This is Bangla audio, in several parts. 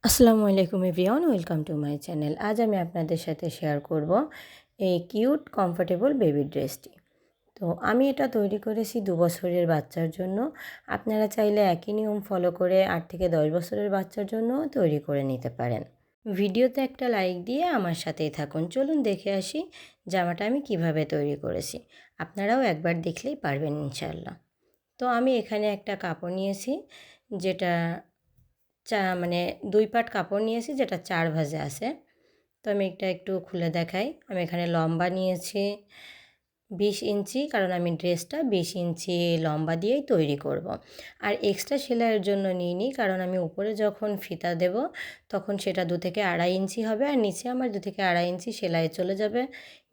আসসালামু আলাইকুম everyone, welcome to my channel. আজ আমি আপনাদের সাথে শেয়ার করব এই কিউট কমফোর্টেবল বেবি ড্রেসটি। তো আমি এটা তৈরি করেছি 2 বছরের বাচ্চার জন্য। আপনারা চাইলে একই নিয়ম ফলো করে 8 থেকে 10 বছরের বাচ্চার জন্যও তৈরি করে নিতে পারেন। ভিডিওতে একটা লাইক দিয়ে আমার সাথেই থাকুন। চলুন দেখে আসি জামাটা আমি কিভাবে তৈরি করেছি। আপনারাও একবার দেখলেই পারবেন ইনশাআল্লাহ। তো আমি এখানে একটা কাপড় নিয়েছি, যেটা মানে 2 পাট কাপড় নিয়েছি, যেটা 4 ভাঁজে আছে। তো আমি এটা একটু খুলে দেখাই। আমি এখানে লম্বা নিয়েছি 20 ইঞ্চি, কারণ আমি ড্রেসটা 20 ইঞ্চি লম্বা দিয়েই তৈরি করব। আর এক্সট্রা সেলাইয়ের জন্য নিইনি, কারণ আমি উপরে যখন ফিতা দেব তখন সেটা 2 থেকে আড়াই ইঞ্চি হবে, আর নিচে আমার 2 থেকে আড়াই ইঞ্চি সেলাই চলে যাবে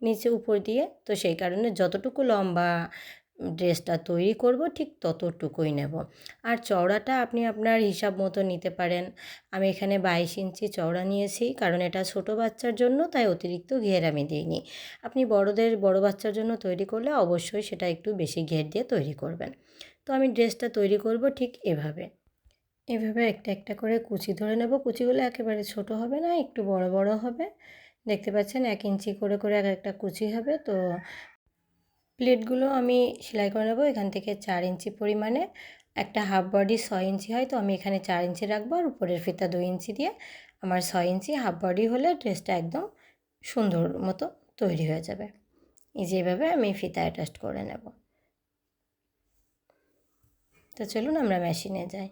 নিচে উপর দিয়ে। তো সেই কারণে যতটুকু লম্বা ড্রেসটা তৈরি করব ঠিক ততটুকুই নেব। আর চওড়াটা আপনি আপনার হিসাব মতো নিতে পারেন। আমি এখানে 22 ইঞ্চি চওড়া নিয়েছি, কারণ এটা ছোট বাচ্চার জন্য, তাই অতিরিক্ত ঘের আমি দিইনি। আপনি বড় বাচ্চার জন্য তৈরি করলে অবশ্যই সেটা একটু বেশি ঘের দিয়ে তৈরি করবেন। তো আমি ড্রেসটা তৈরি করব ঠিক এভাবে। এভাবে একটা একটা করে কুচি ধরে নেব। কুচিগুলো একেবারে ছোট হবে না, একটু বড় বড় হবে। দেখতে পাচ্ছেন 1 ইঞ্চি করে করে এক একটা কুচি হবে। তো প্লেটগুলো আমি সেলাই করে নেব। এখান থেকে 4 ইঞ্চি পরিমাণে একটা হাফ বডি 6 ইঞ্চি হয়, তো আমি এখানে 4 ইঞ্চি রাখবো, আর উপরের ফিতা 2 ইঞ্চি দিয়ে আমার 6 ইঞ্চি হাফ বডি হলে ড্রেসটা একদম সুন্দর মতো তৈরি হয়ে যাবে। এই যেভাবে আমি ফিতা অ্যাটাচ করে নেব। তো চলুন আমরা মেশিনে যাই।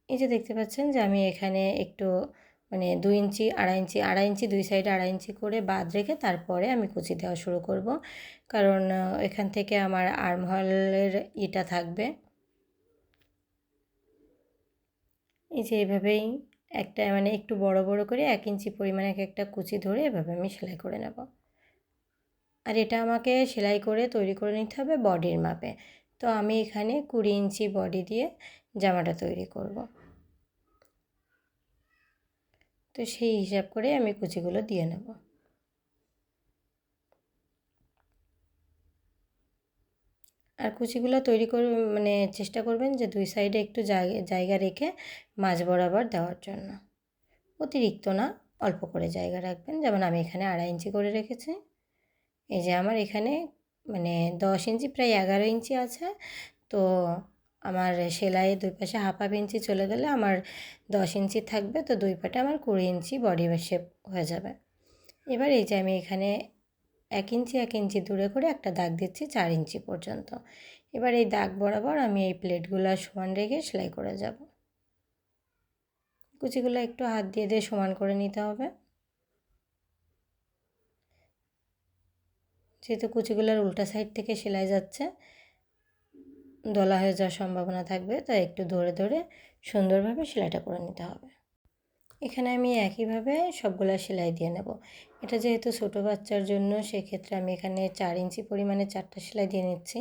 এই যে দেখতে পাচ্ছেন যে আমি এখানে একটু মানে 2 ইঞ্চি আড়াই ইঞ্চি 2 সাইডে আড়াই ইঞ্চি করে বাদ রেখে তারপরে আমি কুচি দেওয়া শুরু করব, কারণ এখান থেকে আমার আর্মহলের ইটা থাকবে। এই যে এভাবেই একটা মানে একটু বড় বড় করে 1 ইঞ্চি পরিমাণে একটা কুচি ধরে এভাবে আমি সেলাই করে নেব। আর এটা আমাকে সেলাই করে তৈরি করে নিতে হবে বডির মাপে। তো আমি এখানে 20 ইঞ্চি বডি দিয়ে জামাটা তৈরি করব। তো সেই হিসাব করে আমি কুচিগুলো দিয়ে নেব। আর কুচিগুলো তৈরি করে মানে চেষ্টা করবেন যে 2 সাইডে একটু জায়গা রেখে মাঝ বরাবর দেওয়ার জন্য। অতিরিক্ত না, অল্প করে জায়গা রাখবেন। যেমন আমি এখানে আড়াই ইঞ্চি করে রেখেছি। এই যে আমার এখানে মানে 10 ইঞ্চি প্রায় 11 ইঞ্চি আছে। তো আমার সেলাইয়ের 2 পাশে হাফ ইঞ্চি চলে গেলে আমার 10 ইঞ্চি থাকবে। তো 2 পাটে আমার 20 ইঞ্চি বডি শেপ হয়ে যাবে। এবার এই যে আমি এখানে 1 ইঞ্চি দূরে করে একটা দাগ দিচ্ছি 4 ইঞ্চি পর্যন্ত। এবার এই দাগ বরাবর আমি এই প্লেটগুলো সমান রেখে সেলাই করে যাব। কুচিগুলো একটু হাত দিয়ে দিয়ে সমান করে নিতে হবে, যেহেতু কুচিগুলোর উল্টা সাইড থেকে সেলাই যাচ্ছে, দলা হয়ে যাওয়ার সম্ভাবনা থাকবে, তাই একটু ধরে ধরে সুন্দরভাবে সেলাইটা করে নিতে হবে। এখানে আমি একইভাবে সবগুলো সেলাই দিয়ে নেব। এটা যেহেতু ছোটো বাচ্চার জন্য, সেক্ষেত্রে আমি এখানে 4 ইঞ্চি পরিমাণে 4টা সেলাই দিয়ে নিচ্ছি।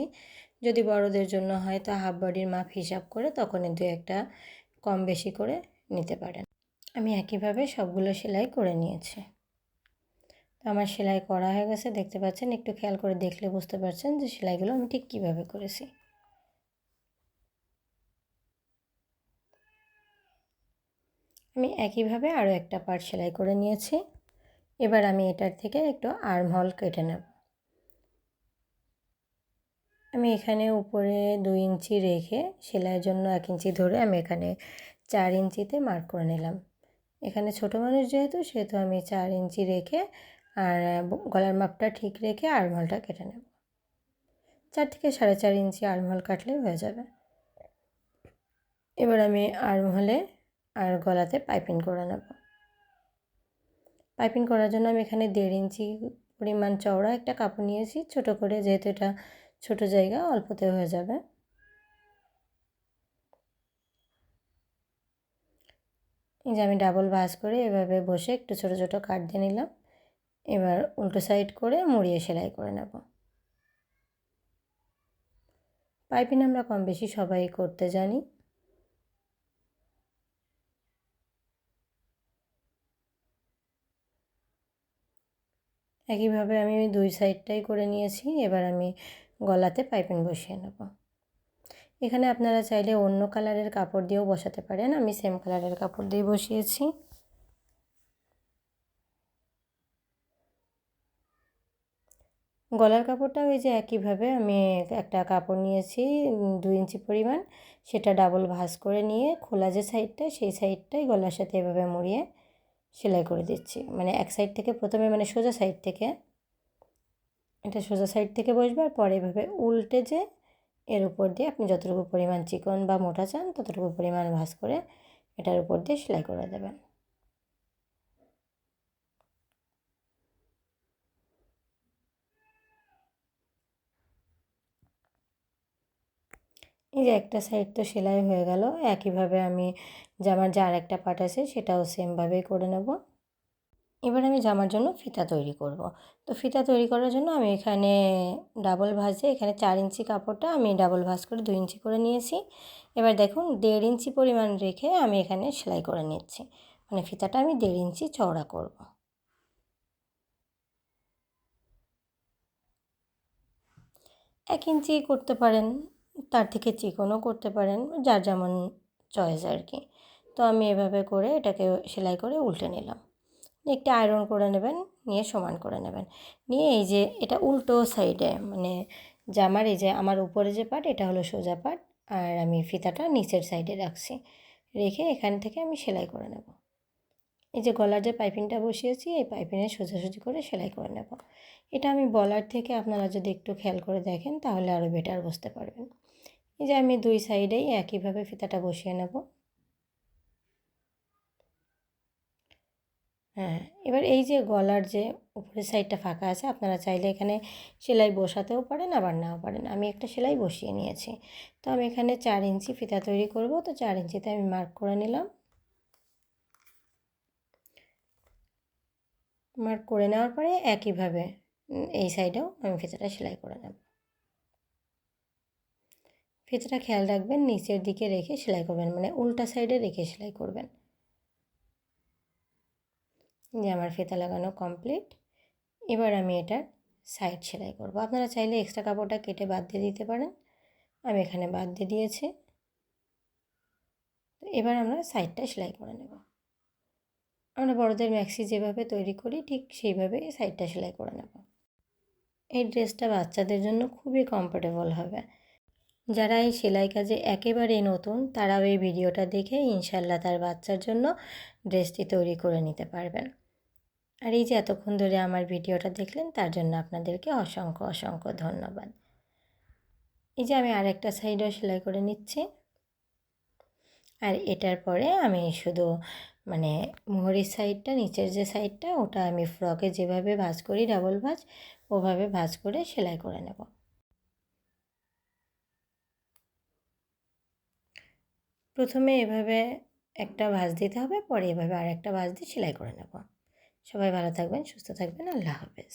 যদি বড়দের জন্য হয় তো হাফ বডির মাপ হিসাব করে তখন 2-1টা কম বেশি করে নিতে পারেন। আমি একইভাবে সবগুলো সেলাই করে নিয়েছি। তো আমার সেলাই করা হয়ে গেছে, দেখতে পাচ্ছেন। একটু খেয়াল করে দেখলে বুঝতে পারছেন যে সেলাইগুলো আমি ঠিক কীভাবে করেছি। আমি একইভাবে আরও একটা পার্ট সেলাই করে নিয়েছি। এবার আমি এটার থেকে একটু আর্মহোল কেটে নেব। আমি এখানে উপরে 2 ইঞ্চি রেখে সেলাইয়ের জন্য 1 ইঞ্চি ধরে আমি এখানে 4 ইঞ্চিতে মার্ক করে নিলাম। এখানে ছোটো মানুষ যেহেতু, সেহেতু আমি 4 ইঞ্চি রেখে আর গলার মাপটা ঠিক রেখে আর্মহোলটা কেটে নেব। 4 থেকে 4.5 ইঞ্চি আর্মহোল কাটলেই হয়ে যাবে। এবার আমি আর্মহোলে আর গলাতে পাইপিং করে নেব। পাইপিং করার জন্য আমি এখানে 1.5 ইঞ্চি পরিমাণ চওড়া একটা কাপড় নিয়েছি, ছোট করে, যেহেতু এটা ছোট জায়গা অল্পতে হয়ে যাবে। এই যে আমি ডাবল ভাঁজ করে এভাবে বসে একটু ছোট ছোট কাট দিয়ে নিলাম। এবার উল্টো সাইড করে মুড়িয়ে সেলাই করে নেব। পাইপিং আমরা কম বেশি সবাই করতে জানি। একইভাবে আমি 2 সাইডটাই করে নিয়েছি। এবার আমি গলাতে পাইপিং বসিয়ে নেব। এখানে আপনারা চাইলে অন্য কালারের কাপড় দিয়েও বসাতে পারেন, আমি সেম কালারের কাপড় দিয়ে বসিয়েছি। গলার কাপড়টা ওই যে একইভাবে আমি একটা কাপড় নিয়েছি 2 ইঞ্চি পরিমাণ, সেটা ডাবল ভাঁজ করে নিয়ে খোলা যে সাইডটা সেই সাইডটাই গলার সাথে এভাবে মুড়িয়ে সেলাই করে দিচ্ছি। মানে এক সাইড থেকে প্রথমে, মানে সোজা সাইড থেকে, এটা সোজা সাইড থেকে বসবে, আর পরে এভাবে উল্টে যে এর উপর দিয়ে আপনি যতটুকু পরিমাণ চিকন বা মোটা চান ততটুকু পরিমাণ ভাঁজ করে এটার উপর দিয়ে সেলাই করে দেবেন। এই যে একটা সাইড তো সেলাই হয়ে গেল, একইভাবে আমি জামার যে আরেকটা পার্ট আছে সেটাও সেমভাবেই করে নেব। এবার আমি জামার জন্য ফিতা তৈরি করব। তো ফিতা তৈরি করার জন্য আমি এখানে ডাবল ভাঁজে, এখানে 4 ইঞ্চি কাপড়টা আমি ডাবল ভাঁজ করে 2 ইঞ্চি করে নিয়েছি। এবার দেখুন 1.5 ইঞ্চি পরিমাণ রেখে আমি এখানে সেলাই করে নিচ্ছি, মানে ফিতাটা আমি 1.5 ইঞ্চি চওড়া করব। 1 ইঞ্চি করতে পারেন, তার থেকে চিকনও করতে পারেন, যার যেমন চয়েস আর কি। তো আমি এভাবে করে এটাকে সেলাই করে উল্টে নিলাম, একটু আয়রন করে নেবেন, নিয়ে সমান করে নেবেন। নিয়ে এই যে এটা উল্টো সাইডে, মানে জামার এই যে আমার উপরে যে পার্ট এটা হলো সোজা পার্ট, আর আমি ফিতাটা নিচের সাইডে রাখছি, রেখে এখান থেকে আমি সেলাই করে নেব। এই যে গলার যে পাইপিংটা বসিয়েছি এই পাইপিংয়ে সোজাসুজি করে সেলাই করে নেব। এটা আমি বলার থেকে আপনারা যদি একটু খেয়াল করে দেখেন তাহলে আরও বেটার বুঝতে পারবেন। এই যে আমি 2 সাইডেই একইভাবে ফিতাটা বসিয়ে নেব। হ্যাঁ, এবার এই যে গলার যে উপরের সাইডটা ফাঁকা আছে, আপনারা চাইলে এখানে সেলাই বসাতেও পারেন আবার নাও পারেন। আমি একটা সেলাই বসিয়ে নিয়েছি। তো আমি এখানে 4 ইঞ্চি ফিতা তৈরি করব, তো 4 ইঞ্চিতে আমি মার্ক করে নিলাম। মার্ক করে নেওয়ার পরে একইভাবে এই সাইডেও আমি ফিতাটা সেলাই করে নেব। ফিতাটা খেয়াল রাখবেন নিচের দিকে রেখে সেলাই করবেন, মানে উল্টা সাইডে রেখে সেলাই করবেন। যে আমার ফিতা লাগানো কমপ্লিট। এবার আমি এটার সাইড সেলাই করব। আপনারা চাইলে এক্সট্রা কাপড়টা কেটে বাদ দিয়ে দিতে পারেন, আমি এখানে বাদ দিয়ে দিয়েছি। এবার আমরা সাইডটা সেলাই করে নেব। আমরা বড়দের ম্যাক্সি যেভাবে তৈরি করি ঠিক সেইভাবে সাইডটা সেলাই করে নেব। এই ড্রেসটা বাচ্চাদের জন্য খুবই কমফোর্টেবল হবে। যারা এই সেলাই কাজে একেবারেই নতুন তারাও এই ভিডিওটা দেখে ইনশাল্লাহ তার বাচ্চার জন্য ড্রেসটি তৈরি করে নিতে পারবেন। আর এই যে এতক্ষণ ধরে আমার ভিডিওটা দেখলেন তার জন্য আপনাদেরকে অসংখ্য অসংখ্য ধন্যবাদ। এই যে আমি আরেকটা সাইডও সেলাই করে নিচ্ছি। আর এটার পরে আমি শুধু মানে মোহরির সাইডটা, নিচের যে সাইডটা ওটা আমি ফ্রকে যেভাবে ভাঁজ করি ডাবল ভাঁজ, ওভাবে ভাঁজ করে সেলাই করে নেব। প্রথমে এভাবে একটা ভাঁজ দিতে হবে, পরে এভাবে আরেকটা ভাঁজ দিয়ে সেলাই করে নেব। সবাই ভালো থাকবেন, সুস্থ থাকবেন, আল্লাহ হাফেজ।